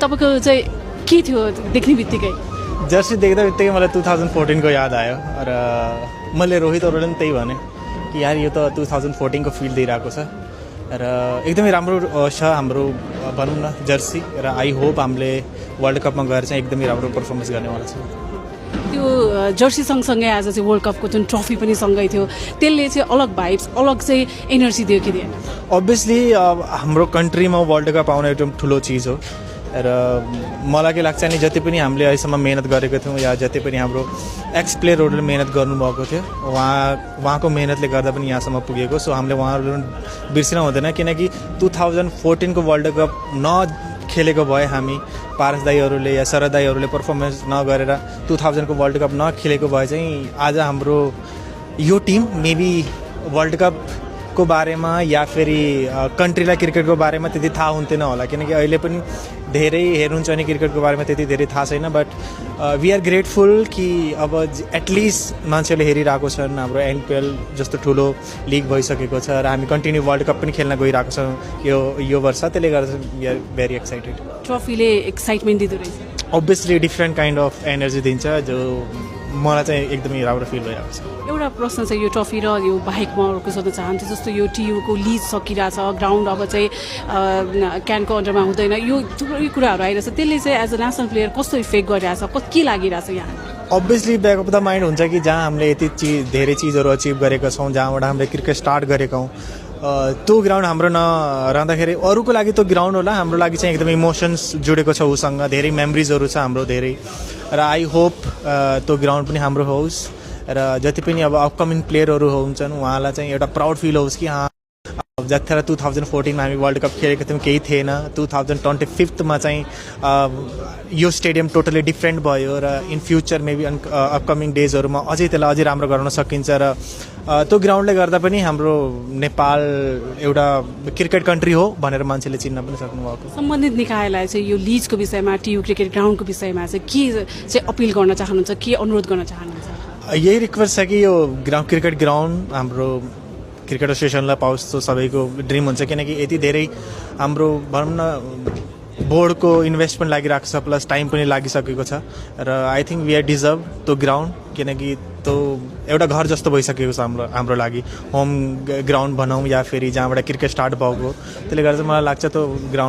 तपाईको चाहिँ के थियो देख्ने बित्तिकै? जर्सी देख्दा बित्तिकै मलाई 2014 को याद आयो र मैले रोहित अरोराले पनि त्यही भने कि यार यो त 2014 को फिल दिइरहेको छ र एकदमै राम्रो छ हाम्रो भनौँ न जर्सी र आई होप हामीले वर्ल्ड कपमा गएर चाहिँ एकदमै राम्रो पर्फर्मेन्स गर्नेवाला छ। त्यो जर्सी सँगसँगै आज चाहिँ वर्ल्ड कपको जुन ट्रफी पनि सँगै थियो त्यसले चाहिँ अलग भाइब्स अलग चाहिँ एनर्जी दियो कि दिएन? अभियसली हाम्रो कन्ट्रीमा वर्ल्ड कप आउन एकदम ठुलो चिज हो र मलाई के लाग्छ नि जति पनि हामीले अहिलेसम्म मेहनत गरेको थियौँ या जति पनि हाम्रो एक्स प्लेयरहरूले मेहनत गर्नुभएको थियो उहाँको मेहनतले गर्दा पनि यहाँसम्म पुगेको। सो हामीले उहाँहरू बिर्सिन हुँदैन किनकि 2014 को वर्ल्ड कप नखेलेको भए हामी पारस दाईहरूले या शरद दाईहरूले पर्फर्मेन्स नगरेर 2000 को वर्ल्ड कप नखेलेको भए चाहिँ आज हाम्रो यो टिम मेबी वर्ल्ड कप को बारेमा या फेरि कन्ट्रीलाई क्रिकेटको बारेमा त्यति थाहा हुन्थेन होला किनकि अहिले पनि धेरै हेर्नुहुन्छ नि क्रिकेटको बारेमा त्यति धेरै थाहा छैन। बट वी आर ग्रेटफुल कि अब एटलिस्ट मान्छेले हेरिरहेको छन्। हाम्रो एनपिएल जस्तो ठुलो लिग भइसकेको छ र हामी कन्टिन्यू वर्ल्ड कप पनि खेल्न गइरहेको छौँ यो वर्ष। त्यसले गर्दा वी आर भेरी एक्साइटेड। ट्रफीले एक्साइटमेन्ट दिँदो रहेछ। Obviously different kind of energy दिन्छ जो मलाई चाहिँ एकदमै राम्रो फिल भइरहेको छ। एउटा प्रश्न चाहिँ यो ट्रफी र यो बाहेक म अरूको सोध्न चाहन्छु जस्तो यो टियुको लिज सकिरहेछ ग्राउन्ड अब चाहिँ क्यानको अन्डरमा हुँदैन यो थुप्रै कुराहरू आइरहेछ त्यसले चाहिँ एज अ नेसनल प्लेयर कस्तो इफेक्ट गरिरहेछ के लागिरहेछ यहाँ? Obviously back of the mind हुन्छ कि जहाँ हामीले यति धेरै चिजहरू अचिभ गरेका छौँ जहाँबाट हामीले क्रिकेट स्टार्ट गरेका हौँ त्यो ग्राउन्ड हाम्रो नरहँदाखेरि अरूको लागि त्यो ग्राउन्ड होला हाम्रो लागि चाहिँ एकदम इमोसन्स जुडेको छ उसँग धेरै मेमोरिजहरू छ हाम्रो धेरै र आई होप त्यो ग्राउन्ड पनि हाम्रो होस् र जति पनि अब अपकमिङ प्लेयरहरू हुन्छन् उहाँलाई चाहिँ एउटा प्राउड फिल होस् कि जतिखेर 2014 मा हामी वर्ल्ड कप खेलेको थियौँ केही थिएन 2025 मा चाहिँ यो स्टेडियम टोटली डिफ्रेन्ट भयो र इन फ्युचर मेबी अपकमिङ डेजहरूमा अझै त्यसलाई अझै राम्रो गर्न सकिन्छ र त्यो ग्राउन्डले गर्दा पनि हाम्रो नेपाल एउटा क्रिकेट कन्ट्री हो भनेर मान्छेले चिन्न पनि सक्नुभएको। सम्बन्धित निकायलाई चाहिँ यो लिजको विषयमा टियु क्रिकेट ग्राउन्डको विषयमा चाहिँ के चाहिँ अपिल गर्न चाहनुहुन्छ के अनुरोध गर्न चाहनुहुन्छ? यही रिक्वेस्ट छ कि यो क्रिकेट ग्राउन्ड हाम्रो क्रिकेट एसोसिएसनलाई पाओस् तो सबैको ड्रिम हुन्छ किनकि यति धेरै हाम्रो भनौँ न बोर्डको इन्भेस्टमेन्ट लागिरहेको छ प्लस टाइम पनि लागिसकेको छ र I think we are deserve त्यो ग्राउन्ड किनकि त्यो एउटा घर जस्तो भइसकेको छ हाम्रो लागि होम ग्राउन्ड भनौँ या फेरि जहाँबाट क्रिकेट स्टार्ट भएको त्यसले गर्दा मलाई लाग्छ त्यो ग्राउन्ड